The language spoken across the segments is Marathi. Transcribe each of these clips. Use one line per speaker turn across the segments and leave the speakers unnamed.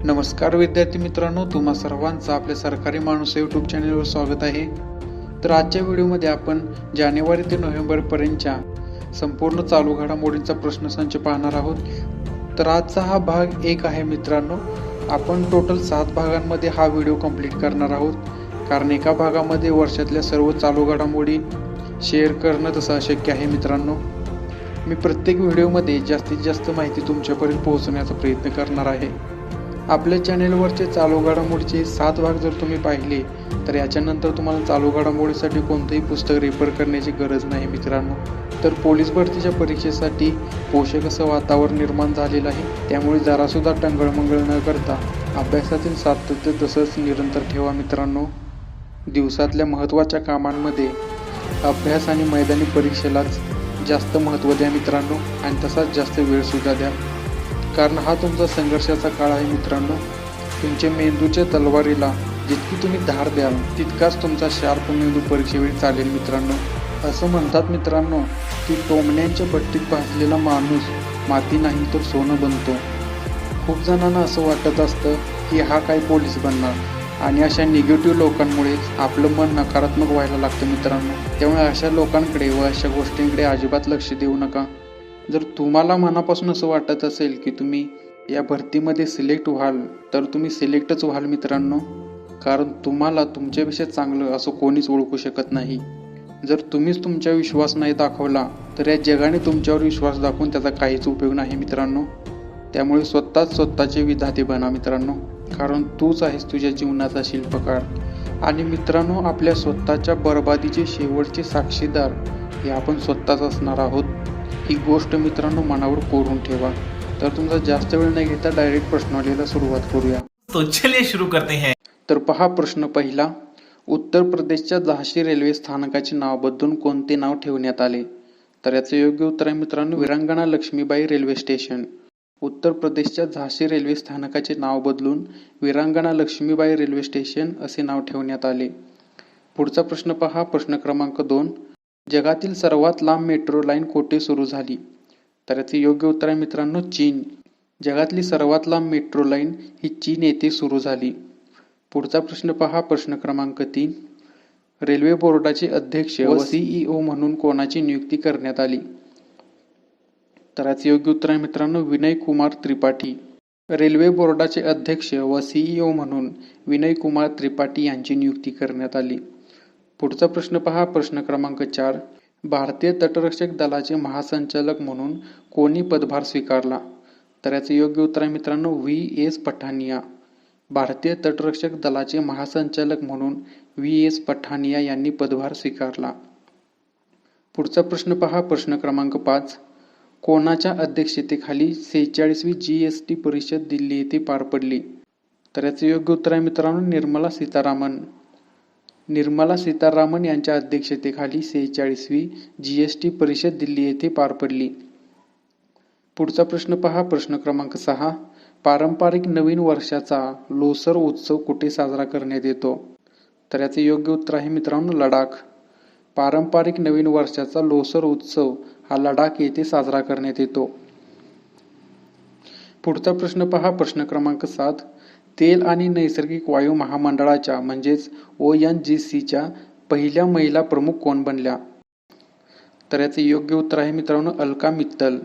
नमस्कार विद्यार्थी मित्रांनो, तुम्हा सर्वांचं आपल्या सरकारी माणूस यूट्यूब चॅनलवर स्वागत आहे. तर आजच्या व्हिडिओमध्ये आपण जानेवारी ते नोव्हेंबरपर्यंतच्या संपूर्ण चालू घडामोडींचा प्रश्नसंच पाहणार आहोत. तर आजचा हा भाग 1 आहे मित्रांनो. आपण टोटल 7 भागांमध्ये हा व्हिडिओ कंप्लीट करणार आहोत, कारण एका भागामध्ये वर्षातल्या सर्व चालू घडामोडी शेअर करणं तसं अशक्य आहे मित्रांनो. मी प्रत्येक व्हिडिओमध्ये जास्तीत जास्त माहिती तुमच्यापर्यंत पोहोचवण्याचा प्रयत्न करणार आहे. आपल्या चॅनेलवरचे चालू घडामोडीचे 7 भाग जर तुम्ही पाहिले तर याच्यानंतर तुम्हाला चालू घडामोडीसाठी कोणतंही पुस्तक रेफर करण्याची गरज नाही मित्रांनो. तर पोलीस भरतीच्या परीक्षेसाठी पोषक असं वातावरण निर्माण झालेलं आहे, त्यामुळे जरासुद्धा टंगळमंगळ न करता अभ्यासातील सातत्य तसंच निरंतर ठेवा मित्रांनो. दिवसातल्या महत्त्वाच्या कामांमध्ये अभ्यास आणि मैदानी परीक्षेलाच जास्त महत्त्व द्या मित्रांनो, आणि तसाच जास्त वेळसुद्धा द्या, कारण हा तुमचा संघर्षाचा काळ आहे मित्रांनो. तुमच्या मेंदूच्या तलवारीला जितकी तुम्ही धार द्याल तितकाच तुमचा शार्प मेंदू परीक्षेवेळी चालेल मित्रांनो. असं म्हणतात मित्रांनो की टोमण्यांच्या भट्टीत भाजलेला माणूस माती नाही तर सोनं बनतो. खूप जणांना असं वाटत असतं की हा काय पोलीस बनणार, आणि अशा निगेटिव्ह लोकांमुळेच आपलं मन नकारात्मक व्हायला लागतं मित्रांनो. त्यामुळे अशा लोकांकडे व अशा गोष्टींकडे अजिबात लक्ष देऊ नका. जर तुम्हाला मनापासून असं वाटत असेल की तुम्ही या भरतीमध्ये सिलेक्ट व्हाल तर तुम्ही सिलेक्टच व्हाल मित्रांनो, कारण तुम्हाला तुमच्यापेक्षा चांगलं असं कोणीच ओळखू शकत नाही. जर तुम्हीच तुमचा विश्वास नाही दाखवला तर या जगाने तुमच्यावर विश्वास दाखवून त्याचा काहीच उपयोग नाही मित्रांनो. त्यामुळे स्वतःचे विधाते बना मित्रांनो, कारण तूच आहेस तुझ्या जीवनाचा शिल्पकार. आणि मित्रांनो, आपल्या स्वतःच्या बरबादीचे शेवटचे साक्षीदार हे आपण स्वतःच असणार आहोत. ही गोष्ट मित्रांनो मनावर कोरून ठेवा. तर तुमचा जास्त वेळ न घेता डायरेक्ट प्रश्नावलीला सुरुवात करूया.
तो चलिए शुरू करते हैं.
तर पहा प्रश्न पहिला. उत्तर प्रदेशच्या झाशी रेल्वे स्थानकाचे नाव बदलून कोणते नाव ठेवण्यात आले? तर याचं योग्य उत्तर आहे मित्रांनो वीरांगणा लक्ष्मीबाई रेल्वे स्टेशन. उत्तर प्रदेशच्या झाशी रेल्वे स्थानकाचे नाव बदलून वीरांगणा लक्ष्मीबाई रेल्वे स्टेशन असे नाव ठेवण्यात आले. पुढचा प्रश्न पहा, प्रश्न क्रमांक 2. जगातील सर्वात लांब मेट्रो लाईन कोठे सुरू झाली? तर याचे योग्य उत्तर आहे मित्रांनो चीन. जगातली सर्वात लांब मेट्रो लाईन ही चीन येथे सुरू झाली. पुढचा प्रश्न पहा, प्रश्न क्रमांक 3. रेल्वे बोर्डाचे अध्यक्ष व CEO म्हणून कोणाची नियुक्ती करण्यात आली? तर याचे योग्य उत्तर आहे मित्रांनो विनय कुमार त्रिपाठी. रेल्वे बोर्डाचे अध्यक्ष व CEO म्हणून विनय कुमार त्रिपाठी यांची नियुक्ती करण्यात आली. पुढचा प्रश्न पहा, प्रश्न क्रमांक 4. भारतीय तटरक्षक दलाचे महासंचालक म्हणून कोणी पदभार स्वीकारला? तर याचे योग्य उत्तर आहे मित्रांनो V.S. पठानिया. भारतीय तटरक्षक दलाचे महासंचालक म्हणून V.S. पठानिया यांनी पदभार स्वीकारला. पुढचा प्रश्न पहा, प्रश्न क्रमांक 5. कोणाच्या अध्यक्षतेखाली 46वी GST परिषद दिल्ली येथे पार पडली? तर याचे योग्य उत्तर आहे मित्रांनो निर्मला सीतारामन. निर्मला सीतारामन यांच्या अध्यक्षतेखाली 46वी GST परिषद दिल्ली येथे पार पडली. पुढचा प्रश्न पहा, प्रश्न क्रमांक 6. पारंपरिक नवीन वर्षाचा लोसर उत्सव कुठे साजरा करण्यात येतो? तर याचे योग्य उत्तर आहे मित्रांनो लडाख. पारंपरिक नवीन वर्षाचा लोसर उत्सव हा लडाख येथे साजरा करण्यात येतो. पुढचा प्रश्न पहा, प्रश्न क्रमांक 7. तेल आणि नैसर्गिक वायू महामंडळाच्या म्हणजेच ONGCच्या पहिल्या महिला प्रमुख कोण बनल्या? तर याचे योग्य उत्तर आहे मित्रांनो अलका मित्तल.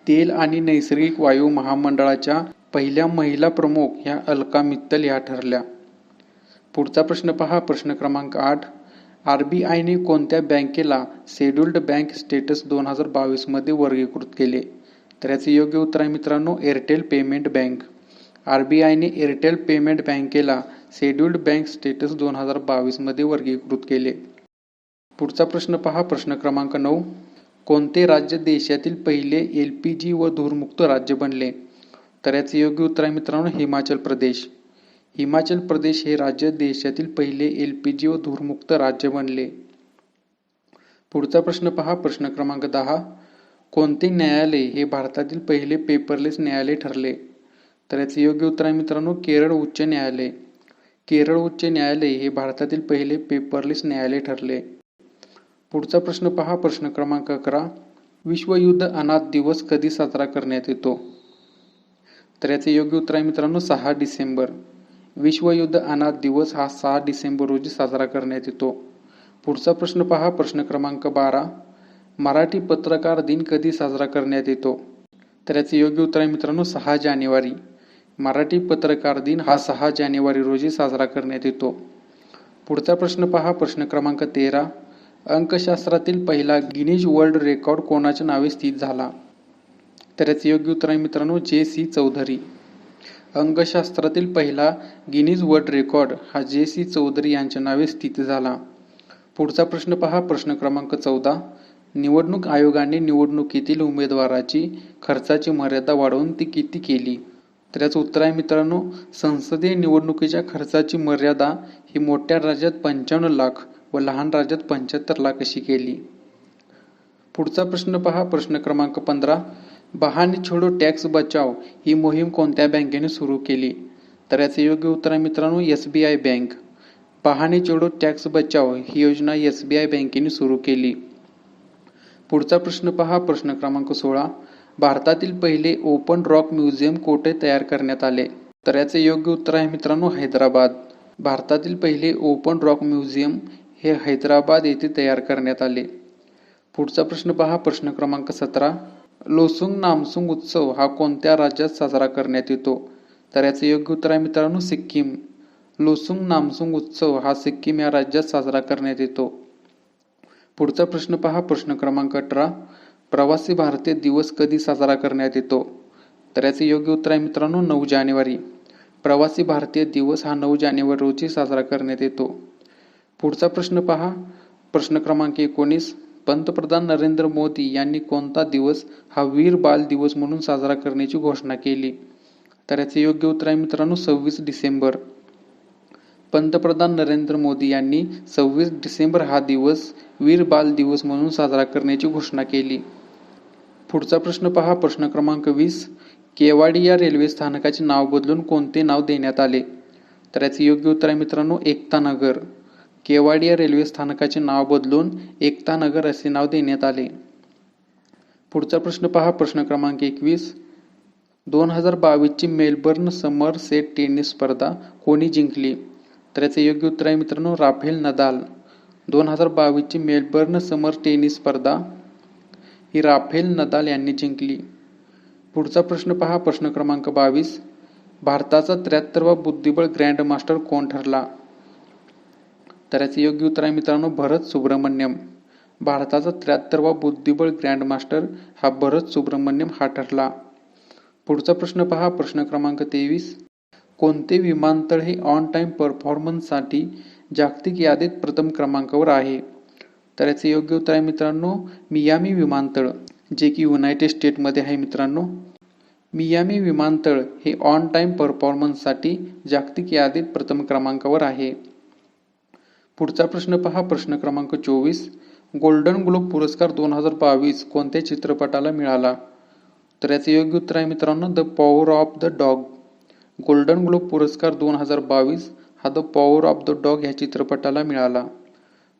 तेल आणि नैसर्गिक वायू महामंडळाच्या पहिल्या महिला प्रमुख ह्या अलका मित्तल ह्या ठरल्या. पुढचा प्रश्न पहा, प्रश्न क्रमांक 8. RBIने कोणत्या बँकेला शेड्युल्ड बँक स्टेटस 2022 मध्ये वर्गीकृत केले? तर याचे योग्य उत्तर आहे मित्रांनो एअरटेल पेमेंट बँक. RBIने एअरटेल पेमेंट बँकेला शेड्युल्ड बँक स्टेटस 2022 मध्ये वर्गीकृत केले. पुढचा प्रश्न पहा, प्रश्न क्रमांक 9. कोणते राज्य देशातील पहिले LPG व धूरमुक्त राज्य बनले? तर याचे योग्य उत्तर आहे मित्रांनो हिमाचल प्रदेश. हिमाचल प्रदेश हे राज्य देशातील पहिले LPG व धूरमुक्त राज्य बनले. पुढचा प्रश्न पहा, प्रश्न क्रमांक 10. कोणते न्यायालय हे भारतातील पहिले पेपरलेस न्यायालय ठरले? तर याचे योग्य उत्तर आहे मित्रांनो केरळ उच्च न्यायालय. केरळ उच्च न्यायालय हे भारतातील पहिले पेपरलेस न्यायालय ठरले. पुढचा प्रश्न पहा, प्रश्न क्रमांक 11. विश्व युद्ध अनाथ दिवस कधी साजरा करण्यात येतो? तर याचे योग्य उत्तर आहे मित्रांनो 6 डिसेंबर. विश्वयुद्ध अनाथ दिवस हा 6 डिसेंबर रोजी साजरा करण्यात येतो. पुढचा प्रश्न पहा, प्रश्न क्रमांक 12. मराठी पत्रकार दिन कधी साजरा करण्यात येतो? तर याचे योग्य उत्तर आहे मित्रांनो 6 जानेवारी. मराठी पत्रकार दिन हा 6 जानेवारी रोजी साजरा करण्यात येतो. पुढचा प्रश्न पहा, प्रश्न क्रमांक 13. अंकशास्त्रातील पहिला गिनीज वर्ल्ड रेकॉर्ड कोणाच्या नावे स्थित झाला? तर याचे योग्य उत्तर आहे मित्रांनो जे.सी. चौधरी. अंकशास्त्रातील पहिला गिनीज वर्ल्ड रेकॉर्ड हा जे.सी. चौधरी यांच्या नावे स्थित झाला. पुढचा प्रश्न पहा, प्रश्न क्रमांक 14. निवडणूक आयोगाने निवडणुकीतील उमेदवाराची खर्चाची मर्यादा वाढवून ती किती केली? तर याचं उत्तर आहे मित्रांनो संसदीय निवडणुकीच्या खर्चाची मर्यादा ही मोठ्या राज्यात 55 लाख व लहान राज्यात 75 लाख अशी केली. पुढचा प्रश्न पहा, प्रश्न क्रमांक 15. बहाने छोडो टॅक्स बचाव ही मोहीम कोणत्या बँकेने सुरू केली? तर याचे योग्य उत्तर आहे मित्रांनो SBI बँक. बहाने छोडो टॅक्स बचाव ही योजना SBI बँकेने सुरू केली. पुढचा प्रश्न पहा, प्रश्न क्रमांक 16. भारतातील पहिले ओपन रॉक म्युझियम कोठे तयार करण्यात आले? तर याचे योग्य उत्तर आहे मित्रांनो हैदराबाद. भारतातील पहिले ओपन रॉक म्युझियम हे हैदराबाद येथे तयार करण्यात आले. पुढचा प्रश्न पहा, प्रश्न क्रमांक 17. लोसुंग नामसुंग उत्सव हा कोणत्या राज्यात साजरा करण्यात येतो? तर याचे योग्य उत्तर आहे मित्रांनो सिक्कीम. लोसुंग नामसुंग उत्सव हा सिक्कीम या राज्यात साजरा करण्यात येतो. पुढचा प्रश्न पहा, प्रश्न क्रमांक 18. प्रवासी भारतीय दिवस कधी साजरा करण्यात येतो? तर याचे योग्य उत्तर आहे मित्रांनो 9 जानेवारी. प्रवासी भारतीय दिवस हा 9 जानेवारी रोजी साजरा करण्यात येतो. पुढचा प्रश्न पहा, प्रश्न क्रमांक 19. पंतप्रधान नरेंद्र मोदी यांनी कोणता दिवस हा वीर बाल दिवस म्हणून साजरा करण्याची घोषणा केली? तर याचे योग्य उत्तर आहे मित्रांनो 26 डिसेंबर. पंतप्रधान नरेंद्र मोदी यांनी 26 डिसेंबर हा दिवस वीर बाल दिवस म्हणून साजरा करण्याची घोषणा केली. पुढचा प्रश्न पहा, प्रश्न क्रमांक 20. केवाडी या रेल्वे स्थानकाचे नाव बदलून कोणते नाव देण्यात आले? तर याचे योग्य उत्तर आहे मित्रांनो एकता नगर. केवाडी या रेल्वे स्थानकाचे नाव बदलून एकता नगर असे नाव देण्यात आले. पुढचा प्रश्न पहा, प्रश्न क्रमांक 21. 2022 ची मेलबर्न समर सेट टेनिस स्पर्धा कोणी जिंकली? तर याचे योग्य उत्तर आहे मित्रांनो राफेल नदाल. 2022 ची मेलबर्न समर टेनिस स्पर्धा ही राफेल नदाल यांनी जिंकली. पुढचा प्रश्न पहा, प्रश्न क्रमांक 22. भारताचा 73वा बुद्धिबळ ग्रँड मास्टर कोण ठरला? तर याचे योग्य उत्तर आहे मित्रांनो भरत सुब्रमण्यम. भारताचा 73वा बुद्धिबळ ग्रँड मास्टर हा भरत सुब्रमण्यम हा ठरला. पुढचा प्रश्न पहा, प्रश्न क्रमांक 23. कोणते विमानतळ हे ऑन टाइम परफॉर्मन्ससाठी जागतिक यादीत प्रथम क्रमांकावर आहे? तर याचे योग्य उत्तर आहे मित्रांनो मियामी विमानतळ, जे की युनायटेड स्टेटमध्ये आहे मित्रांनो. मियामी विमानतळ हे ऑन टाइम परफॉर्मन्ससाठी जागतिक यादीत प्रथम क्रमांकावर आहे. पुढचा प्रश्न पहा, प्रश्न क्रमांक 24. गोल्डन ग्लोब पुरस्कार 2022 कोणत्या चित्रपटाला मिळाला? तर याचे योग्य उत्तर आहे मित्रांनो the power of the dog. Golden globe पुरस्कार 2022 हा the power of the dog या चित्रपटाला मिळाला.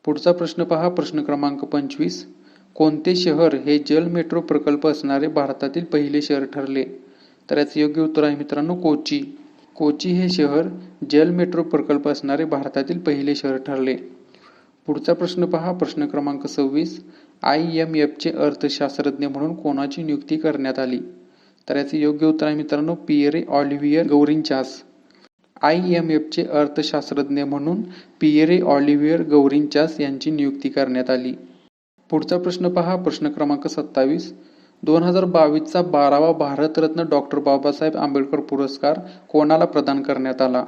पुढचा प्रश्न पहा, प्रश्न क्रमांक 25. कोणते शहर हे जल मेट्रो प्रकल्प असणारे भारतातील पहिले शहर ठरले? तर याचे योग्य उत्तर आहे मित्रांनो कोची. कोची हे शहर जल मेट्रो प्रकल्प असणारे भारतातील पहिले शहर ठरले. पुढचा प्रश्न पहा, प्रश्न क्रमांक 26. IMF चे अर्थशास्त्रज्ञ म्हणून कोणाची नियुक्ती करण्यात आली? तर याचे योग्य उत्तर आहे मित्रांनो पिएरे ऑलिव्हियर गौरिंचास. IMF चे अर्थशास्त्रज्ञ म्हणून पिएरे ऑलिव्हियर गौरिंचास यांची नियुक्ती करण्यात आली. पुढचा प्रश्न पहा, प्रश्न क्रमांक 27. 2022 चा 12वा भारतरत्न डॉक्टर बाबासाहेब आंबेडकर पुरस्कार कोणाला प्रदान करण्यात आला?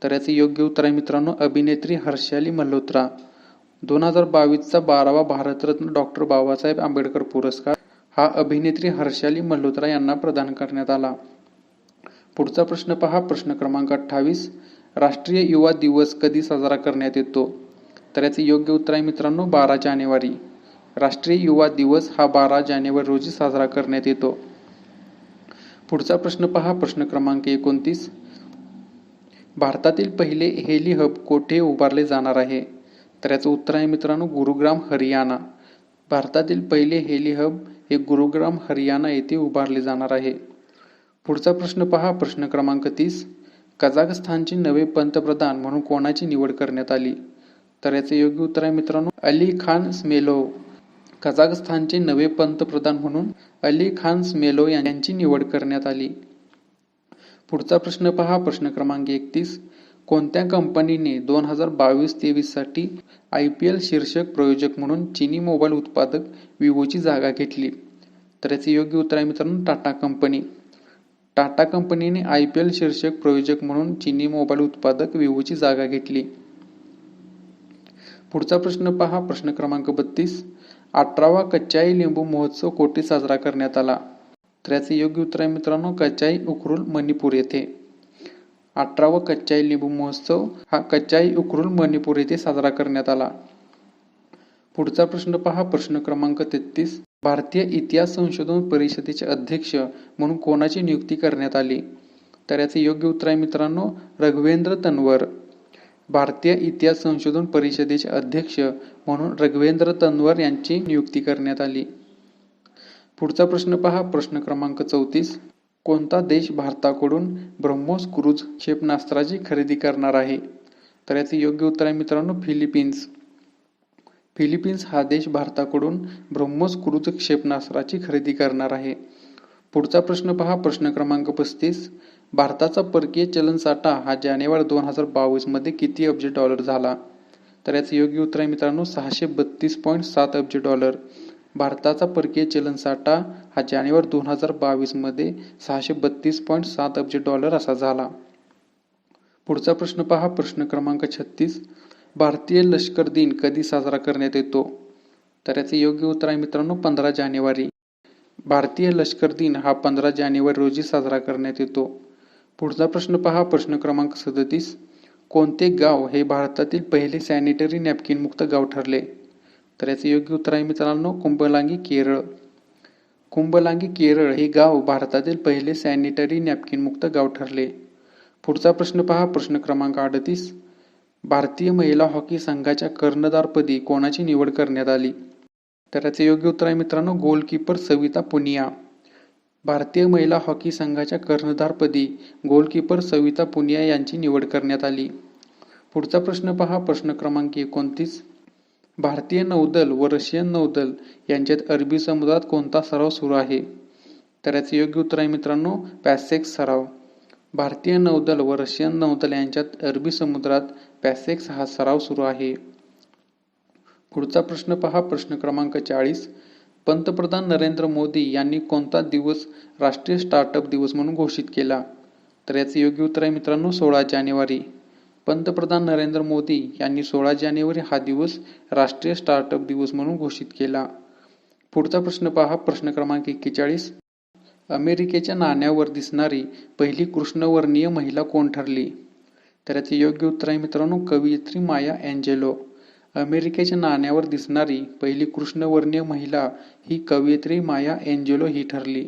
तर याचे योग्य उत्तर आहे मित्रांनो अभिनेत्री हर्षाली मल्होत्रा. 2022 चा 12वा भारतरत्न डॉक्टर बाबासाहेब आंबेडकर पुरस्कार हा अभिनेत्री हर्षाली मल्होत्रा यांना प्रदान करण्यात आला. पुढचा प्रश्न पहा, प्रश्न क्रमांक 28. राष्ट्रीय युवा दिवस कधी साजरा करण्यात येतो? तर याचे योग्य उत्तर आहे मित्रांनो 12 जानेवारी. राष्ट्रीय युवा दिवस हा 12 जानेवारी रोजी साजरा करण्यात येतो. पुढचा प्रश्न पहा, प्रश्न क्रमांक 29. भारतातील पहिले हेली हब कोठे उभारले जाणार आहे? तर याचं उत्तर आहे मित्रांनो गुरुग्राम हरियाणा. भारतातील पहिले हेली हब हे गुरुग्राम हरियाणा येथे उभारले जाणार आहे. पुढचा प्रश्न पहा, प्रश्न क्रमांक 30. कझाकस्तानचे नवे पंतप्रधान म्हणून कोणाची निवड करण्यात आली? तर याचे योग्य उत्तर आहे मित्रांनो, अली खान स्मेलोव. कझाकस्तानचे नवे पंतप्रधान म्हणून अली खान स्मेलोव यांची निवड करण्यात आली. पुढचा प्रश्न पहा, प्रश्न क्रमांक 31. कोणत्या कंपनीने 2022-23 साठी IPL शीर्षक प्रायोजक म्हणून चीनी मोबाईल उत्पादक विवोची जागा घेतली? तर याचे योग्य उत्तर आहे मित्रांनो, टाटा कंपनी. टाटा कंपनीने IPL शीर्षक प्रायोजक म्हणून चीनी मोबाईल उत्पादक विवोची जागा घेतली. पुढचा प्रश्न पहा, प्रश्न क्रमांक 32. 18वा कच्चाई लिंबू महोत्सव कोठे साजरा करण्यात आला? तर याचे योग्य उत्तर आहे मित्रांनो, कच्चाई उखरुल मणिपूर येथे. 18वा कच्चाई लिंबू महोत्सव हा कच्चाई उखरुल मणिपूर येथे साजरा करण्यात आला. पुढचा प्रश्न पहा, प्रश्न क्रमांक 33. भारतीय इतिहास संशोधन परिषदेचे अध्यक्ष म्हणून कोणाची नियुक्ती करण्यात आली? तर याचे योग्य उत्तर आहे मित्रांनो, रघवेंद्र तन्वर. भारतीय इतिहास संशोधन परिषदेचे अध्यक्ष म्हणून रघवेंद्र तन्वर यांची नियुक्ती करण्यात आली. पुढचा प्रश्न पहा, प्रश्न क्रमांक 34. कोणता देश भारताकडून ब्रह्मोस क्रूझ क्षेपणास्त्राची खरेदी करणार आहे? तर याचे योग्य उत्तर आहे मित्रांनो, फिलिपिन्स. फिलिपिन्स हा देश भारताकडून ब्रह्मोस क्रूझ क्षेपणास्त्राची खरेदी करणार आहे. पुढचा प्रश्न पहा, प्रश्न क्रमांक 35. भारताचा परकीय चलन साठा हा जानेवारी 2022 मध्ये किती अब्ज डॉलर झाला? तर याचे योग्य उत्तर आहे मित्रांनो, 632.7 अब्ज डॉलर. भारताचा परकीय चलन साठा हा जानेवारी 2022 मध्ये 632.7 अब्ज डॉलर असा झाला. पुढचा प्रश्न पहा, प्रश्न क्रमांक 36. भारतीय लष्कर दिन कधी साजरा करण्यात येतो? तर याचे योग्य उत्तर आहे मित्रांनो, 15 जानेवारी. भारतीय लष्कर दिन हा 15 जानेवारी रोजी साजरा करण्यात येतो. पुढचा प्रश्न पहा, प्रश्न क्रमांक 37. कोणते गाव हे भारतातील पहिले सॅनिटरी नॅपकिन मुक्त गाव ठरले? तर याचे योग्य उत्तर आहे मित्रांनो, कुंभलांगी केरळ. कुंभलांगी केरळ हे गाव भारतातील पहिले सॅनिटरी नॅपकिन मुक्त गाव ठरले. पुढचा प्रश्न पहा, प्रश्न क्रमांक 38. भारतीय महिला हॉकी संघाच्या कर्णधारपदी कोणाची निवड करण्यात आली? तर याचे योग्य उत्तर आहे मित्रांनो, गोलकीपर सविता पुनिया. भारतीय महिला हॉकी संघाच्या कर्णधारपदी गोलकीपर सविता पुनिया यांची निवड करण्यात आली. पुढचा प्रश्न पहा, प्रश्न क्रमांक 29. भारतीय नौदल व रशियन नौदल यांच्यात अरबी समुद्रात कोणता सराव सुरू आहे? तर याचे योग्य उत्तर आहे मित्रांनो, पॅसेक्स सराव. भारतीय नौदल व रशियन नौदल यांच्यात अरबी समुद्रात पॅसेक्स हा सराव सुरू आहे. पुढचा प्रश्न पहा, प्रश्न क्रमांक 40. पंतप्रधान नरेंद्र मोदी यांनी कोणता दिवस राष्ट्रीय स्टार्टअप दिवस म्हणून घोषित केला? तर याचे योग्य उत्तर आहे मित्रांनो, 16 जानेवारी. पंतप्रधान नरेंद्र मोदी यांनी 16 जानेवारी हा दिवस राष्ट्रीय स्टार्टअप दिवस म्हणून घोषित केला. पुढचा प्रश्न पहा, प्रश्न क्रमांक 41. अमेरिकेच्या नाण्यावर दिसणारी पहिली कृष्णवर्णीय महिला कोण ठरली? तर याचे योग्य उत्तर आहे मित्रांनो, कवयित्री माया अँजेलो. अमेरिकेच्या नाण्यावर दिसणारी पहिली कृष्णवर्णीय महिला ही कवयित्री माया अँजेलो ही ठरली.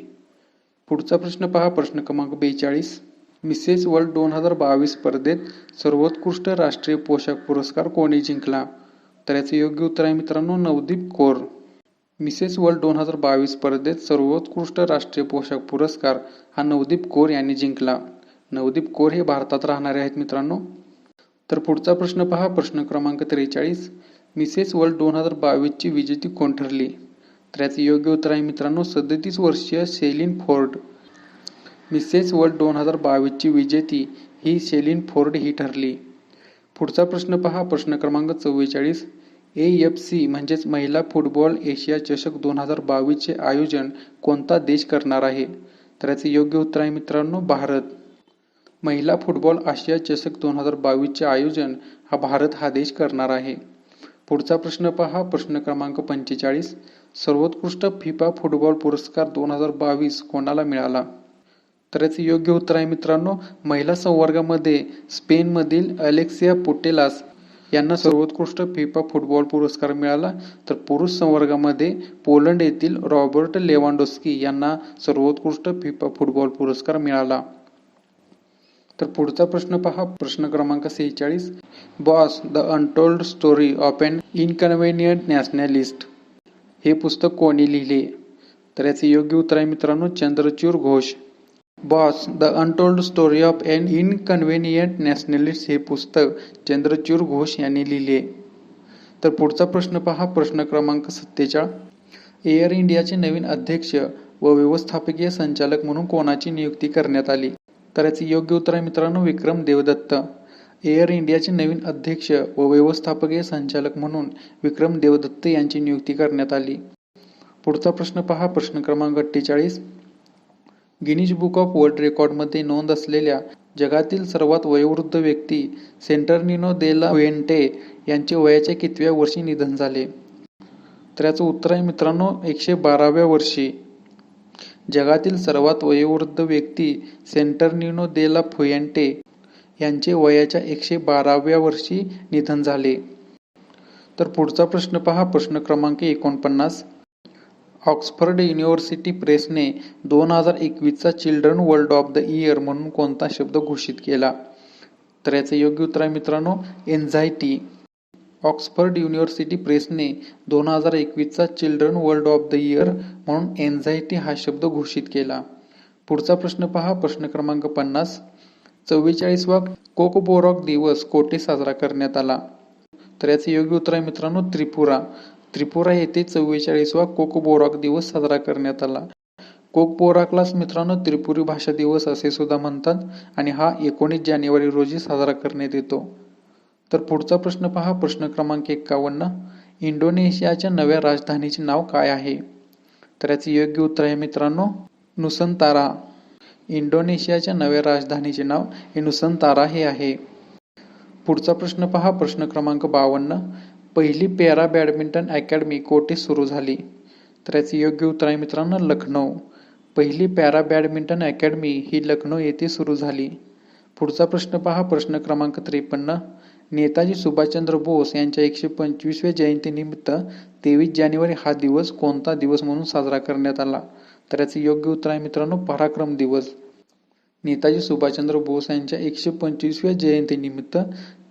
पुढचा प्रश्न पहा, प्रश्न क्रमांक 42. मिसेस वर्ल्ड 2022 स्पर्धेत सर्वोत्कृष्ट राष्ट्रीय पोशाख पुरस्कार कोणी जिंकला? तर याचे योग्य उत्तर आहे मित्रांनो, नवदीप कौर. मिसेस वर्ल्ड 2022 स्पर्धेत सर्वोत्कृष्ट राष्ट्रीय पोशाख पुरस्कार हा नवदीप कौर यांनी जिंकला. नवदीप कौर हे भारतात राहणारे आहेत मित्रांनो. तर पुढचा प्रश्न पहा, प्रश्न क्रमांक 43. मिसेस वर्ल्ड 2022 ची विजेती कोण ठरली? तर याचे योग्य उत्तर आहे मित्रांनो, 37 वर्षीय शेलिन फोर्ड. मिसेस वर्ल्ड 2022 ची विजेती ही शेलिन फोर्ड ही ठरली. पुढचा प्रश्न पहा, प्रश्न क्रमांक 44. AFC म्हणजेच महिला फुटबॉल एशिया चषक 2022 चे आयोजन कोणता देश करणार आहे? तर याचे योग्य उत्तर आहे मित्रांनो, भारत. महिला फुटबॉल आशिया चषक 2022 चे आयोजन भारत हा देश करणार आहे. पुढचा प्रश्न पहा, प्रश्न क्रमांक 45. सर्वोत्कृष्ट फिफा फुटबॉल पुरस्कार 2022 कोणाला मिळाला? तर याचे योग्य उत्तर आहे मित्रांनो, महिला संवर्गामध्ये स्पेनमधील अलेक्सिया पुटेलास यांना सर्वोत्कृष्ट फिफा फुटबॉल पुरस्कार मिळाला. तर पुरुष संवर्गामध्ये पोलंड येथील रॉबर्ट लेवांडोस्की यांना सर्वोत्कृष्ट फिफा फुटबॉल पुरस्कार मिळाला. तर पुढचा प्रश्न पहा, प्रश्न क्रमांक 46. Bose the untold story of an inconvenient nationalist हे पुस्तक कोणी लिहिले? तर याचे योग्य उत्तर आहे मित्रांनो, Chandrachur Ghose. Bose the untold story of an inconvenient nationalist हे पुस्तक चंद्रचूड घोष यांनी लिहिले. तर पुढचा प्रश्न पहा, प्रश्न क्रमांक 47. एअर इंडियाचे नवीन अध्यक्ष व व्यवस्थापकीय संचालक म्हणून कोणाची नियुक्ती करण्यात आली? तर याचे योग्य उत्तर आहे मित्रांनो, विक्रम देवदत्त. एअर इंडियाचे नवीन अध्यक्ष व व्यवस्थापकीय संचालक म्हणून विक्रम देवदत्त यांची नियुक्ती करण्यात आली. पुढचा प्रश्न पहा, प्रश्न क्रमांक 48. गिनीज बुक ऑफ वर्ल्ड रेकॉर्डमध्ये नोंद असलेल्या जगातील सर्वात वयोवृद्ध व्यक्ती सेंटर्निनो दे ला फुएंटे यांचे वयाच्या कितव्या वर्षी निधन झाले? तर याचं उत्तर आहे मित्रांनो, 112व्या वर्षी. जगातील सर्वात वयोवृद्ध व्यक्ती सेंटर्निनो दे ला फुएंटे यांचे वयाच्या 112व्या वर्षी निधन झाले. तर पुढचा प्रश्न पहा, प्रश्न क्रमांक 49. ऑक्सफर्ड युनिव्हर्सिटी प्रेसने 2021चा children world of the year म्हणून कोणता शब्द घोषित केला? तर याचे योग्य उत्तर आहे मित्रांनो, एन्झायटी. ऑक्सफर्ड युनिव्हर्सिटी प्रेसने 2021चा children world of the year म्हणून एन्झायटी हा शब्द घोषित केला. पुढचा प्रश्न पहा, प्रश्न क्रमांक 50. 44वा कोकबोरॉक दिवस कोठे साजरा करण्यात आला? तर याचे योग्य उत्तर आहे मित्रांनो, त्रिपुरा. त्रिपुरा येथे 44वा कोकबोरॉक दिवस साजरा करण्यात आला. कोकबोरॉकलाच मित्रांनो त्रिपुरी भाषा दिवस असे सुद्धा म्हणतात आणि हा 19 जानेवारी रोजी साजरा करण्यात येतो. तर पुढचा प्रश्न पहा, प्रश्न क्रमांक 51. इंडोनेशियाच्या नव्या राजधानीचे नाव काय आहे? तर याचे योग्य उत्तर आहे मित्रांनो, नुसंतारा. इंडोनेशियाच्या नव्या राजधानीचे नाव हे नुसंतारा हे आहे. पुढचा प्रश्न पहा, प्रश्न क्रमांक 52. पहिली पॅरा बॅडमिंटन अकॅडमी कोठे सुरू झाली? तर याचे योग्य उत्तर आहे मित्रांनो, लखनौ. पहिली पॅरा बॅडमिंटन अकॅडमी ही लखनौ येथे सुरू झाली. पुढचा प्रश्न पहा, प्रश्न क्रमांक 53. नेताजी सुभाषचंद्र बोस यांच्या 125व्या जयंतीनिमित्त 23 जानेवारी हा दिवस कोणता दिवस म्हणून साजरा करण्यात आला? तर याचे योग्य उत्तर आहे मित्रांनो, पराक्रम दिवस. नेताजी सुभाषचंद्र बोस यांच्या 125व्या जयंतीनिमित्त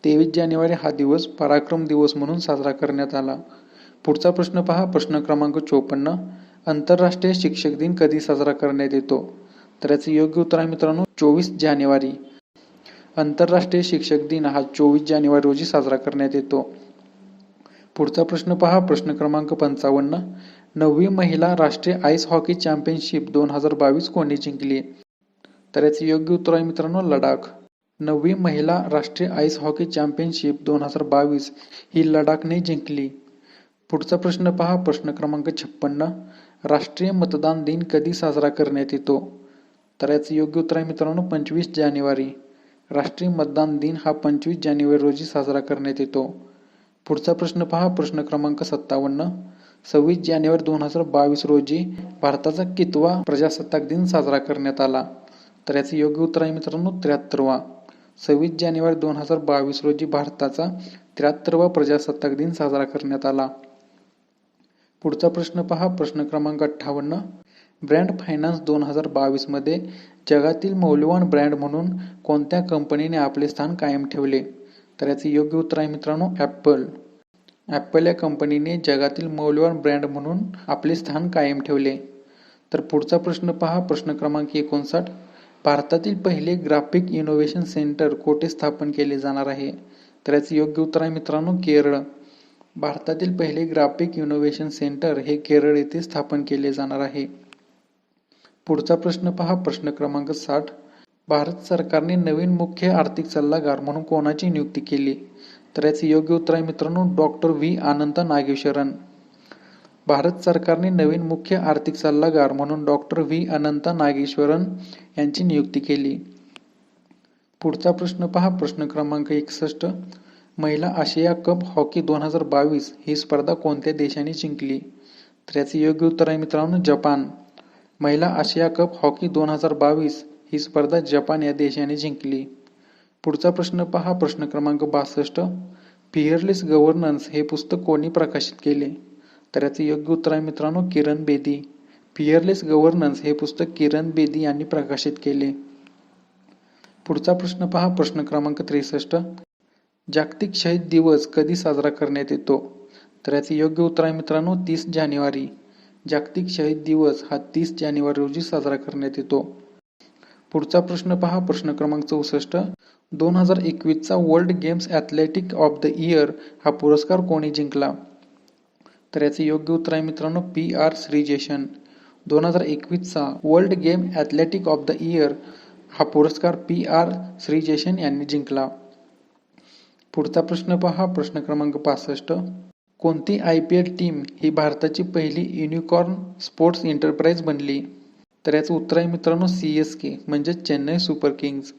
23 जानेवारी हा दिवस पराक्रम दिवस म्हणून साजरा करण्यात आला. पुढचा प्रश्न पहा, प्रश्न क्रमांक 54. आंतरराष्ट्रीय शिक्षक दिन कधी साजरा करण्यात येतो? तर याचे योग्य उत्तर आहे मित्रांनो, 24 जानेवारी. आंतरराष्ट्रीय शिक्षक दिन हा 24 जानेवारी रोजी साजरा करण्यात येतो. पुढचा प्रश्न पहा, प्रश्न क्रमांक 55. 9वी महिला राष्ट्रीय आईस हॉकी चॅम्पियनशिप 2022 कोणी जिंकली? तर याचे योग्य उत्तर आहे मित्रांनो, लडाख. 9वी महिला राष्ट्रीय आईस हॉकी चॅम्पियनशिप 2022 ही लडाखने जिंकली. पुढचा प्रश्न पहा, प्रश्न क्रमांक 56. राष्ट्रीय मतदान दिन कधी साजरा करण्यात येतो? तर याचे योग्य उत्तर आहे मित्रांनो, 25 जानेवारी. राष्ट्रीय मतदान दिन हा 25 जानेवारी रोजी साजरा करण्यात येतो. पुढचा प्रश्न पहा, प्रश्न क्रमांक 57. 26 जानेवारी 2022 रोजी भारताचा कितवा प्रजासत्ताक दिन साजरा करण्यात आला? तर याचे योग्य उत्तर आहे मित्रांनो, 73वा. 26 जानेवारी 2022 रोजी भारताचा 73वा प्रजासत्ताक दिन साजरा करण्यात आला. पुढचा प्रश्न पहा, प्रश्न क्रमांक 58. ब्रँड फायनान्स 2022 मध्ये जगातील मौल्यवान ब्रँड म्हणून कोणत्या कंपनीने आपले स्थान कायम ठेवले? तर याचे योग्य उत्तर आहे मित्रांनो, ॲपल. ॲपल या कंपनीने जगातील मौल्यवान ब्रँड म्हणून आपले स्थान कायम ठेवले. तर पुढचा प्रश्न पहा, प्रश्न क्रमांक 59. भारतातील पहिले ग्राफिक इनोव्हेशन सेंटर कोठे स्थापन केले जाणार आहे? तर याचे योग्य उत्तर आहे मित्रांनो, केरळ. भारतातील पहिले ग्राफिक इनोव्हेशन सेंटर हे केरळ येथे स्थापन केले जाणार आहे. पुढचा प्रश्न पहा, प्रश्न क्रमांक 60. भारत सरकारने नवीन मुख्य आर्थिक सल्लागार म्हणून कोणाची नियुक्ती केली? तर याचे योग्य उत्तर आहे मित्रांनो, डॉक्टर व्ही अनंत नागेश्वरन. भारत सरकारने नवीन मुख्य आर्थिक सल्लागार म्हणून डॉक्टर व्ही अनंत नागेश्वरन यांची नियुक्ती केली. पुढचा प्रश्न पहा, प्रश्न क्रमांक 61. महिला आशिया कप हॉकी 2022 ही स्पर्धा कोणत्या देशाने जिंकली? तर याचे योग्य उत्तर आहे मित्रांनो, जपान. महिला आशिया कप हॉकी 2022 ही स्पर्धा जपान या देशाने जिंकली. पुढचा प्रश्न पहा, प्रश्न क्रमांक 62. फिअरलेस गव्हर्नन्स हे पुस्तक कोणी प्रकाशित केले? तर याचे योग्य उत्तर आहे मित्रांनो, किरण बेदी. फिअरलेस गव्हर्नन्स हे पुस्तक किरण बेदी यांनी प्रकाशित केले. पुढचा प्रश्न पहा, प्रश्न क्रमांक 63. जागतिक शहीद दिवस कधी साजरा करण्यात येतो? तर याचे योग्य उत्तर आहे मित्रांनो, 30 जानेवारी. जागतिक शहीद दिवस हा 30 जानेवारी रोजी साजरा करण्यात येतो. पुढचा प्रश्न पहा, प्रश्न क्रमांक 64. 2021चा world games athletic of the year हा पुरस्कार कोणी जिंकला? तर याचे योग्य उत्तर आहे मित्रांनो PR श्रीजेशन. 2021चा world game athletic of the year हा पुरस्कार PR श्रीजेशन यांनी जिंकला. पुढचा प्रश्न पहा, प्रश्न क्रमांक 65. कोणती IPL टीम ही भारताची पहिली युनिकॉर्न स्पोर्ट्स एंटरप्राइज बनली? तर याचं उत्तर आहे मित्रांनो CSK म्हणजे चेन्नई सुपर किंग्ज.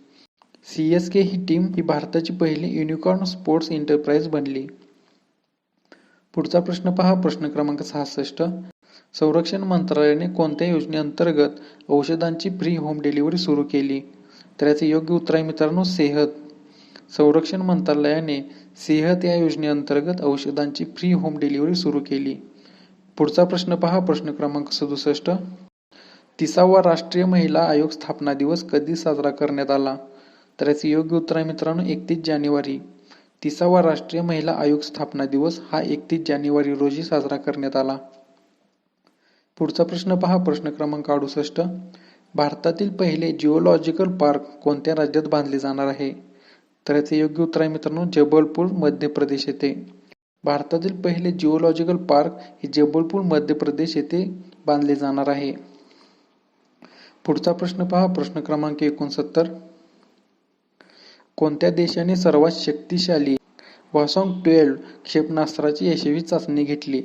CSK ही टीम ही भारताची पहिली युनिकॉर्न स्पोर्ट्स एंटरप्राइज बनली. पुढचा प्रश्न पहा, प्रश्न क्रमांक 66. संरक्षण मंत्रालयाने कोणत्या योजनेअंतर्गत औषधांची फ्री होम डिलिव्हरी सुरू केली? तर याचे योग्य उत्तर आहे मित्रांनो सेहत. संरक्षण मंत्रालयाने सेहत या योजनेअंतर्गत औषधांची फ्री होम डिलिव्हरी सुरू केली. पुढचा प्रश्न पहा, प्रश्न क्रमांक 67. 30वा राष्ट्रीय महिला आयोग स्थापना दिवस कधी साजरा करण्यात आला? तर याचे योग्य उत्तर आहे मित्रांनो 31 जानेवारी. 30वा राष्ट्रीय महिला आयोग स्थापना दिवस हा 31 जानेवारी रोजी साजरा करण्यात आला. पुढचा प्रश्न पहा, प्रश्न क्रमांक 68. भारतातील पहिले जिओलॉजिकल पार्क कोणत्या राज्यात बांधले जाणार आहे? तर याचे योग्य उत्तर आहे मित्रांनो जबलपूर मध्य प्रदेश येथे. भारतातील पहिले जिओलॉजिकल पार्क हे जबलपूर मध्य प्रदेश येथे बांधले जाणार आहे. पुढचा प्रश्न पहा, प्रश्न क्रमांक 69. कोणत्या देशाने सर्वात शक्तिशाली हॉसॉंग-12 क्षेपणास्त्राची यशस्वी चाचणी घेतली?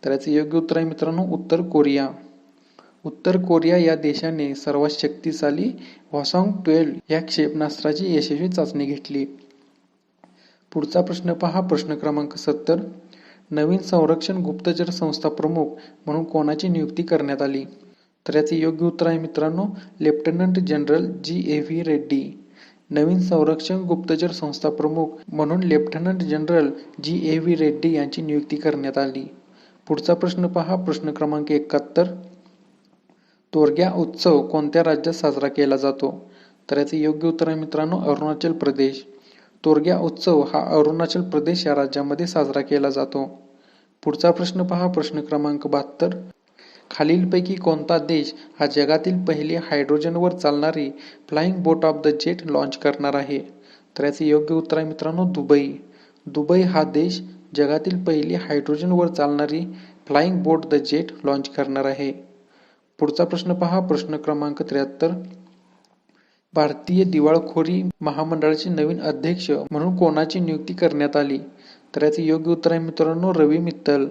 तर याचे योग्य उत्तर आहे मित्रांनो उत्तर कोरिया. उत्तर कोरिया या देशाने सर्वात शक्तिशाली हॉसॉंग-12 या क्षेपणास्त्राची यशस्वी चाचणी घेतली. पुढचा प्रश्न पहा, प्रश्न क्रमांक 70. नवीन संरक्षण गुप्तचर संस्था प्रमुख म्हणून कोणाची नियुक्ती करण्यात आली? तर याचे योग्य उत्तर आहे मित्रांनो लेफ्टनंट जनरल GAV रेड्डी. नवीन संरक्षण गुप्तचर संस्था प्रमुख म्हणून लेफ्टनंट जनरल GAV रेड्डी यांची नियुक्ती करण्यात आली. पुढचा प्रश्न पहा, प्रश्न क्रमांक 71. तोरग्या उत्सव कोणत्या राज्यात साजरा केला जातो? तर याचे योग्य उत्तर आहे मित्रांनो अरुणाचल प्रदेश. तोरग्या उत्सव हा अरुणाचल प्रदेश या राज्यामध्ये साजरा केला जातो. पुढचा प्रश्न पहा, प्रश्न क्रमांक 72. खालीलपैकी कोणता देश हा जगातील पहिली हायड्रोजनवर चालणारी flying boat of the jet launch करणार आहे? तर याचे योग्य उत्तर आहे मित्रांनो दुबई. दुबई हा देश जगातील पहिली हायड्रोजनवर चालणारी flying boat the jet launch करणार आहे. पुढचा प्रश्न पहा, प्रश्न क्रमांक 73. भारतीय दिवाळखोरी महामंडळाचे नवीन अध्यक्ष म्हणून कोणाची नियुक्ती करण्यात आली? तर याचे योग्य उत्तर आहे मित्रांनो रवी मित्तल.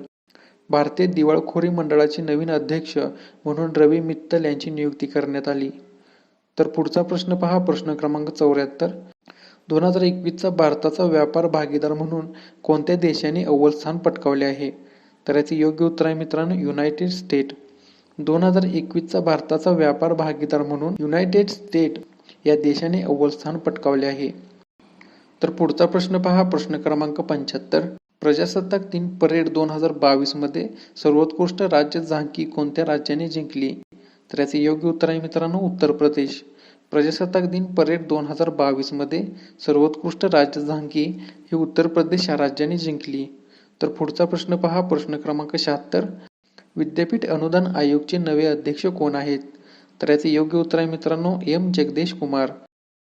भारतीय दिवाळखोरी मंडळाचे नवीन अध्यक्ष म्हणून रवी मित्तल यांची नियुक्ती करण्यात आली. तर पुढचा प्रश्न पहा, प्रश्न क्रमांक 74. 2021चा भारताचा व्यापार भागीदार म्हणून कोणत्या देशाने अव्वल स्थान पटकावले आहे? तर याचे योग्य उत्तर आहे मित्रांनो युनायटेड स्टेट. 2021चा भारताचा व्यापार भागीदार म्हणून युनायटेड स्टेट या देशाने अव्वल स्थान पटकावले आहे. तर पुढचा प्रश्न पहा, प्रश्न क्रमांक 75. प्रजासत्ताक दिन परेड 2022 मध्ये सर्वोत्कृष्ट राज्य झांकी कोणत्या राज्याने जिंकली? तर याचे योग्य उत्तर आहे मित्रांनो उत्तर प्रदेश. प्रजासत्ताक दिन परेड 2022 मध्ये सर्वोत्कृष्ट राज्य झांकी ही उत्तर प्रदेश या राज्याने जिंकली. तर पुढचा प्रश्न पहा, प्रश्न क्रमांक 76. विद्यापीठ अनुदान आयोगचे नवे अध्यक्ष कोण आहेत? तर याचे योग्य उत्तर आहे मित्रांनो M जगदेश कुमार.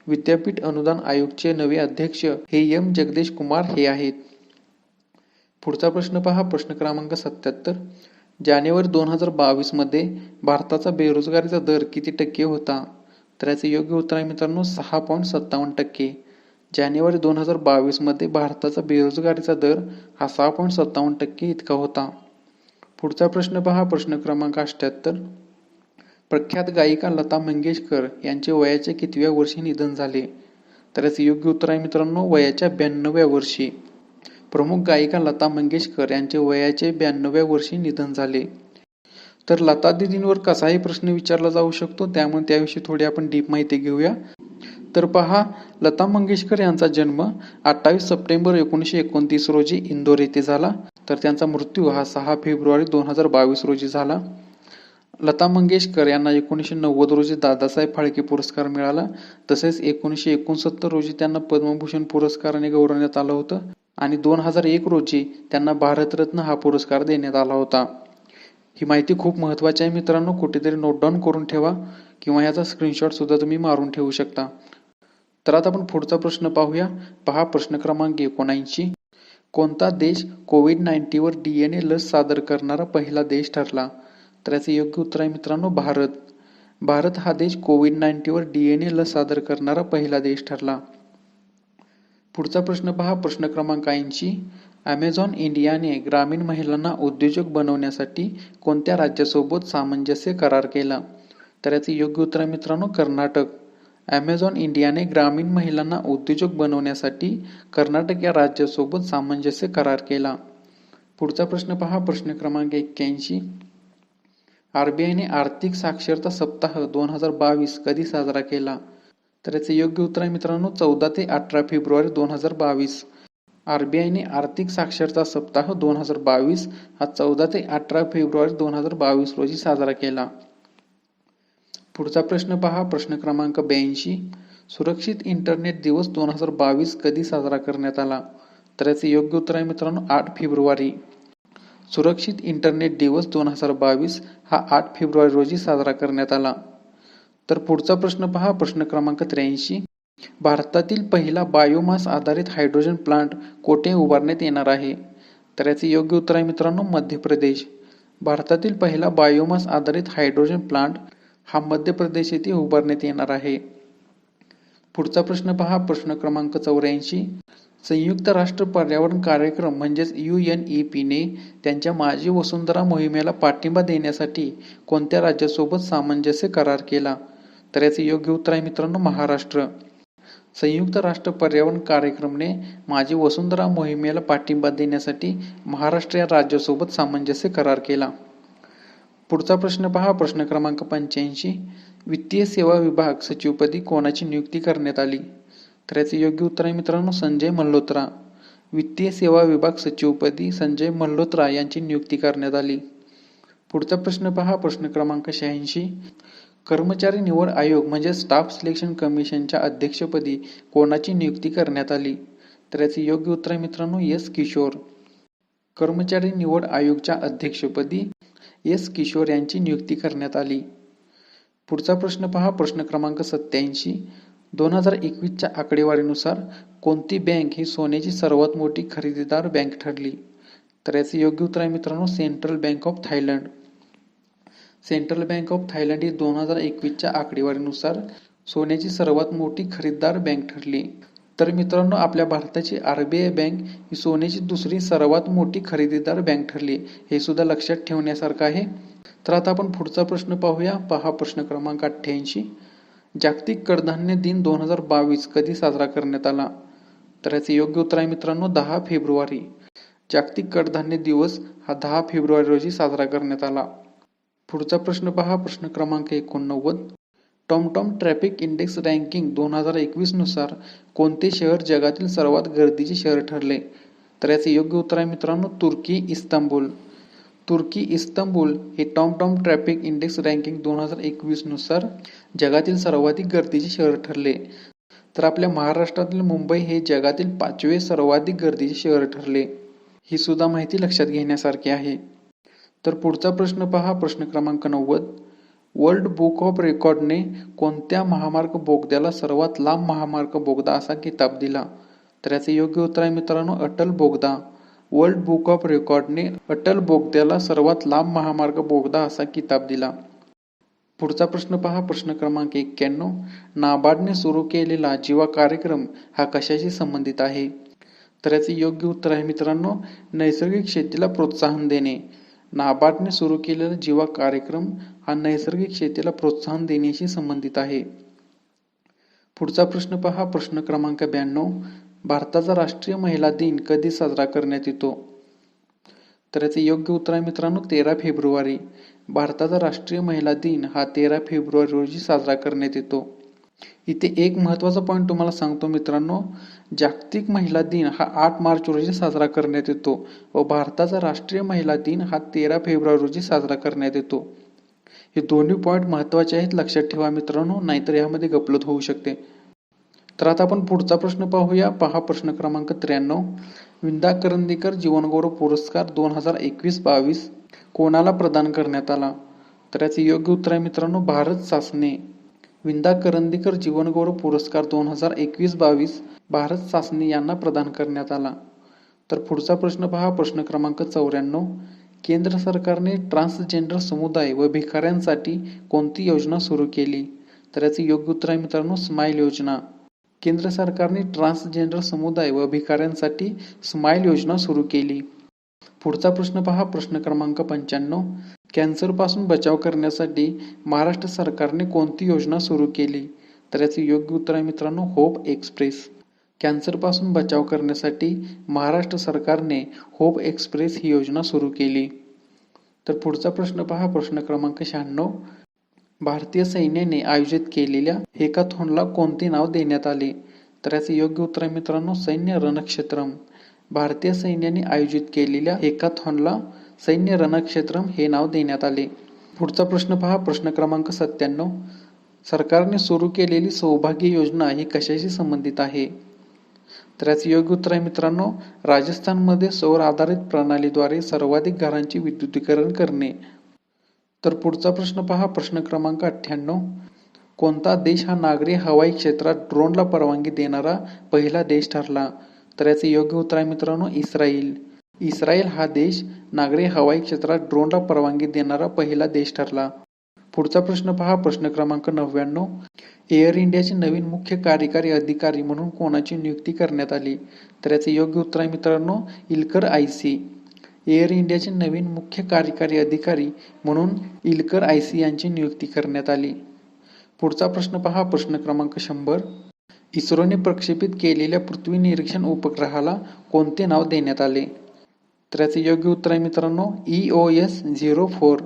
विद्यापीठ अनुदान आयोगचे नवे अध्यक्ष हे M जगदेश कुमार हे आहेत. पुढचा प्रश्न पहा, प्रश्न क्रमांक 77. जानेवारी 2022 मध्ये भारताचा बेरोजगारीचा दर किती टक्के होता? तर याचे योग्य उत्तर आहे मित्रांनो 6.57%. जानेवारी 2022 मध्ये भारताचा बेरोजगारीचा दर हा 6.57% इतका होता. पुढचा प्रश्न पहा, प्रश्न क्रमांक 78. प्रख्यात गायिका लता मंगेशकर यांचे वयाच्या कितव्या वर्षी निधन झाले? तर याचे योग्य उत्तर आहे मित्रांनो वयाच्या 92व्या वर्षी. प्रमुख गायिका लता मंगेशकर यांचे वयाचे 92व्या वर्षी निधन झाले. तर लता दीदींवर कसाही प्रश्न विचारला जाऊ शकतो, त्यामुळे त्याविषयी थोडी आपण डीप माहिती घेऊया. तर पहा, लता मंगेशकर यांचा जन्म 28 सप्टेंबर 1929 रोजी इंदोर येथे झाला. तर त्यांचा मृत्यू हा 6 फेब्रुवारी 2022 रोजी झाला. लता मंगेशकर यांना 1990 रोजी दादासाहेब फाळके पुरस्कार मिळाला. तसेच 1969 रोजी त्यांना पद्मभूषण पुरस्काराने गौरवण्यात आलं होतं आणि 2001 रोजी त्यांना भारतरत्न हा पुरस्कार देण्यात आला होता. ही माहिती खूप महत्त्वाची आहे मित्रांनो, कुठेतरी नोट डाऊन करून ठेवा किंवा याचा स्क्रीनशॉट सुद्धा तुम्ही मारून ठेवू शकता. तर आता आपण पुढचा प्रश्न पाहूया. पहा प्रश्न क्रमांक 79. कोणता देश कोविड-19 वर DNA लस सादर करणारा पहिला देश ठरला? तर याचे योग्य उत्तर आहे मित्रांनो भारत. भारत हा देश कोविड-19 वर DNA लस सादर करणारा पहिला देश ठरला. पुढचा प्रश्न पहा प्रश्न क्रमांक 80. ॲमेझॉन इंडियाने ग्रामीण महिलांना उद्योजक बनवण्यासाठी कोणत्या राज्यासोबत सामंजस्य करार केला? तर याचे योग्य उत्तर आहे मित्रांनो कर्नाटक. ॲमेझॉन इंडियाने ग्रामीण महिलांना उद्योजक बनवण्यासाठी कर्नाटक या राज्यासोबत सामंजस्य करार केला. पुढचा प्रश्न पहा प्रश्न क्रमांक 81. RBIने आर्थिक साक्षरता सप्ताह 2022 कधी साजरा केला? तर याचे योग्य उत्तर आहे मित्रांनो 14 ते 18 फेब्रुवारी 2022. RBIने आर्थिक साक्षरता सप्ताह 2022 हा 14 ते 18 फेब्रुवारी 2022 रोजी साजरा केला. पुढचा प्रश्न पहा प्रश्न क्रमांक 82. सुरक्षित इंटरनेट दिवस 2022 कधी साजरा करण्यात आला? तर याचे योग्य उत्तर आहे मित्रांनो 8 फेब्रुवारी. सुरक्षित इंटरनेट दिवस 2022 हा 8 फेब्रुवारी रोजी साजरा करण्यात आला. तर पुढचा प्रश्न पहा प्रश्न क्रमांक 83. भारतातील पहिला बायोमास आधारित हायड्रोजन प्लांट कोठे उभारण्यात येणार आहे? तर याचे योग्य उत्तर आहे मित्रांनो मध्य प्रदेश. भारतातील पहिला बायोमास आधारित हायड्रोजन प्लांट हा मध्य प्रदेश येथे उभारण्यात येणार आहे. पुढचा प्रश्न पहा प्रश्न क्रमांक 84. संयुक्त राष्ट्र पर्यावरण कार्यक्रम म्हणजेच UNEPने त्यांच्या माझी वसुंधरा मोहिमेला पाठिंबा देण्यासाठी कोणत्या राज्यासोबत सामंजस्य करार केला? तर याचे योग्य उत्तर आहे मित्रांनो महाराष्ट्र. संयुक्त राष्ट्र पर्यावरण कार्यक्रमने माझी वसुंधरा मोहिमेला पाठिंबा देण्यासाठी महाराष्ट्र या राज्यासोबत सामंजस्य करार केला. पुढचा प्रश्न पहा प्रश्न क्रमांक 85. वित्तीय सेवा विभाग सचिवपदी कोणाची नियुक्ती करण्यात आली? तर याचे योग्य उत्तर आहे मित्रांनो संजय मल्होत्रा. वित्तीय सेवा विभाग सचिवपदी संजय मल्होत्रा यांची नियुक्ती करण्यात आली. पुढचा प्रश्न पहा प्रश्न क्रमांक 86. कर्मचारी निवड आयोग म्हणजे स्टाफ सिलेक्शन कमिशनच्या अध्यक्षपदी कोणाची नियुक्ती करण्यात आली? तर याचे योग्य उत्तर आहे मित्रांनो S. किशोर. कर्मचारी निवड आयोगच्या अध्यक्षपदी S. किशोर यांची नियुक्ती करण्यात आली. पुढचा प्रश्न पहा प्रश्न क्रमांक 87. 2021च्या आकडेवारीनुसार कोणती बँक ही सोन्याची सर्वात मोठी खरेदीदार बँक ठरली? तर याचे योग्य उत्तर आहे मित्रांनो central bank of Thailand. Central bank of Thailand ही 2021च्या आकडेवारीनुसार सोन्याची सर्वात मोठी खरेदीदार बँक ठरली. तर मित्रांनो आपल्या भारताची RBI बँक ही सोन्याची दुसरी सर्वात मोठी खरेदीदार बँक ठरली. हे सुद्धा लक्षात ठेवण्यासारखं आहे. तर आता आपण पुढचा प्रश्न पाहूया. पहा प्रश्न क्रमांक 88. जागतिक कडधान्य दिन 2022 कधी साजरा करण्यात आला? तर याचे योग्य उत्तर आहे मित्रांनो 10 फेब्रुवारी. जागतिक कडधान्य दिवस हा 10 फेब्रुवारी रोजी साजरा करण्यात आला. पुढचा प्रश्न पहा प्रश्न क्रमांक 89. टॉमटॉम ट्रॅफिक इंडेक्स रँकिंग 2021 नुसार कोणते शहर जगातील सर्वात गर्दीचे शहर ठरले? तर याचे योग्य उत्तर आहे मित्रांनो तुर्की इस्तंबूल. तुर्की इस्तंबूल हे टॉमटॉम ट्रॅफिक इंडेक्स रँकिंग 2021 नुसार जगातील सर्वाधिक गर्दीचे शहर ठरले. तर आपल्या महाराष्ट्रातील मुंबई हे जगातील 5वे सर्वाधिक गर्दीचे शहर ठरले. ही सुद्धा माहिती लक्षात घेण्यासारखी आहे. तर पुढचा प्रश्न पहा प्रश्न क्रमांक 90. वर्ल्ड बुक ऑफ रेकॉर्डने कोणत्या महामार्ग बोगद्याला सर्वात लांब महामार्ग बोगदा असा किताब दिला? तर याचे योग्य उत्तर आहे मित्रांनो अटल बोगदा. वर्ल्ड बुक ऑफ रेकॉर्डने अटल बोगद्याला सर्वात लांब महामार्ग बोगदा असा किताब दिला. पुढचा प्रश्न पहा प्रश्न क्रमांक 91. नाबार्डने सुरू केलेला जीवा कार्यक्रम हा कशाशी संबंधित आहे? तर याचे योग्य उत्तर आहे मित्रांनो नैसर्गिक शेतीला प्रोत्साहन देणे. नाबार्डने सुरू केलेला जीवा कार्यक्रम हा नैसर्गिक शेतीला प्रोत्साहन देण्याशी संबंधित आहे. पुढचा प्रश्न पहा प्रश्न क्रमांक 92. भारताचा राष्ट्रीय महिला दिन कधी साजरा करण्यात येतो? तर याचे योग्य उत्तर आहे मित्रांनो 13 फेब्रुवारी. भारताचा राष्ट्रीय महिला दिन हा 13 फेब्रुवारी रोजी साजरा करण्यात येतो. इथे एक महत्त्वाचा पॉईंट तुम्हाला सांगतो मित्रांनो, जागतिक महिला दिन हा 8 मार्च रोजी साजरा करण्यात येतो व भारताचा राष्ट्रीय महिला दिन हा 13 फेब्रुवारी रोजी साजरा करण्यात येतो. हे दोन्ही पॉईंट महत्त्वाचे आहेत, लक्षात ठेवा मित्रांनो, नाहीतर यामध्ये गफलत होऊ शकते. तर आता आपण पुढचा प्रश्न पाहूया. पहा प्रश्न क्रमांक 93. विंदा करंदीकर जीवनगौरव पुरस्कार 2021-22 कोणाला प्रदान करण्यात आला? तर याचे योग्य उत्तर आहे मित्रांनो भारत सासने. विंदा करंदीकर जीवनगौरव पुरस्कार 2021-22 भारत सासने यांना प्रदान करण्यात आला. तर पुढचा प्रश्न पहा, प्रश्न क्रमांक 94. केंद्र सरकारने ट्रान्सजेंडर समुदाय व भिकाऱ्यांसाठी कोणती योजना सुरू केली? तर याचे योग्य उत्तर आहे मित्रांनो स्माईल योजना. केंद्र सरकारने ट्रान्सजेंडर समुदाय व भिकाऱ्यांसाठी स्माईल योजना सुरू केली. पुढचा प्रश्न पहा, प्रश्न क्रमांक 95. कॅन्सरपासून बचाव करण्यासाठी महाराष्ट्र सरकारने कोणती योजना सुरू केली? तर याचे योग्य उत्तर आहे मित्रांनो होप एक्सप्रेस. कॅन्सरपासून बचाव करण्यासाठी महाराष्ट्र सरकारने होप एक्सप्रेस ही योजना सुरू केली. तर पुढचा प्रश्न पहा, प्रश्न क्रमांक 96. भारतीय सैन्याने आयोजित केलेल्या हेकाथॉनला कोणते नाव देण्यात आले? तर याचे योग्य उत्तर आहे मित्रांनो सैन्य रणक्षेत्रम. भारतीय सैन्याने आयोजित केलेल्या हेकाथॉनला सैन्य रणक्षेत्रम हे नाव देण्यात आले. पुढचा प्रश्न पहा, प्रश्न क्रमांक 97. सरकारने सुरू केलेली सौभाग्य योजना ही कशाशी संबंधित आहे? तर याचे योग्य उत्तर आहे मित्रांनो राजस्थानमध्ये सौर आधारित प्रणालीद्वारे सर्वाधिक घरांचे विद्युतीकरण करणे. तर पुढचा प्रश्न पहा, प्रश्न क्रमांक 98. कोणता देश हा नागरी हवाई क्षेत्रात ड्रोनला परवानगी देणारा पहिला देश ठरला? तर याचे योग्य उत्तर आहे मित्रांनो इस्रायल. इस्रायल हा देश नागरी हवाई क्षेत्रात ड्रोनला परवानगी देणारा पहिला देश ठरला. पुढचा प्रश्न पहा, प्रश्न क्रमांक 99. एअर इंडियाचे नवीन मुख्य कार्यकारी अधिकारी म्हणून कोणाची नियुक्ती करण्यात आली? तर याचे योग्य उत्तर आहे मित्रांनो इल्कर आयसी. एअर इंडियाचे नवीन मुख्य कार्यकारी अधिकारी म्हणून इल्कर आयसी यांची नियुक्ती करण्यात आली. पुढचा प्रश्न पहा, प्रश्न क्रमांक 100. इस्रोने प्रक्षेपित केलेल्या पृथ्वी निरीक्षण उपग्रहाला कोणते नाव देण्यात आले? तर याचे योग्य उत्तर आहे मित्रांनो EOS-04.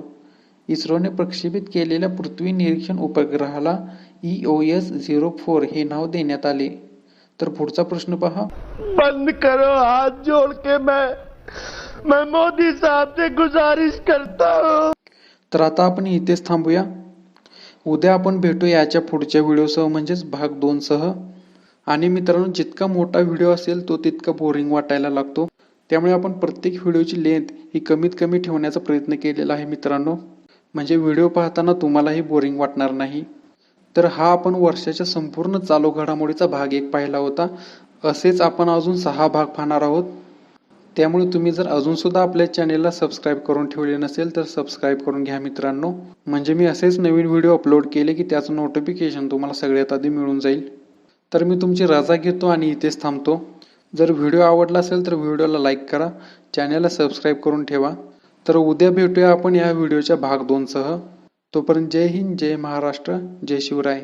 इस्रोने प्रक्षेपित केलेल्या पृथ्वी निरीक्षण उपग्रहाला EOS-04 हे नाव देण्यात आले. तर पुढचा प्रश्न पहा,
बंद करो हाथ जोड़ के मैं मोदी साहब से गुजारिश करता हूँ.
तर आता आपण इथेच थांबूया. उद्या आपण भेटू याच्या पुढच्या व्हिडिओसह म्हणजेच भाग 2 सह. आणि मित्रांनो जितका मोठा व्हिडिओ असेल तो तितका बोरिंग वाटायला लागतो. त्यामुळे आपण प्रत्येक व्हिडिओची लेंथ ही कमीत कमी ठेवण्याचा प्रयत्न केलेला आहे मित्रांनो, म्हणजे व्हिडिओ पाहताना तुम्हालाही बोरिंग वाटणार नाही. तर हा आपण वर्षाच्या संपूर्ण चालू घडामोडीचा भाग 1 पाहिला होता. असेच आपण अजून 6 भाग पाहणार आहोत. त्यामुळे तुम्ही जर अजून सुद्धा आपल्या चॅनेलला सबस्क्राईब करून ठेवले नसेल तर सबस्क्राईब करून घ्या मित्रांनो, म्हणजे मी असेच नवीन व्हिडिओ अपलोड केले की त्याचं नोटिफिकेशन तुम्हाला सगळ्यात आधी मिळून जाईल. तर मी तुमची रजा घेतो आणि इथेच थांबतो. जर व्हिडिओ आवडला असेल तर व्हिडिओला लाईक करा, चॅनेलला सबस्क्राईब करून ठेवा. तर उद्या भेटूया आपण या व्हिडिओच्या भाग 2 सह. तोपर्यंत जय हिंद, जय महाराष्ट्र, जय शिवराय.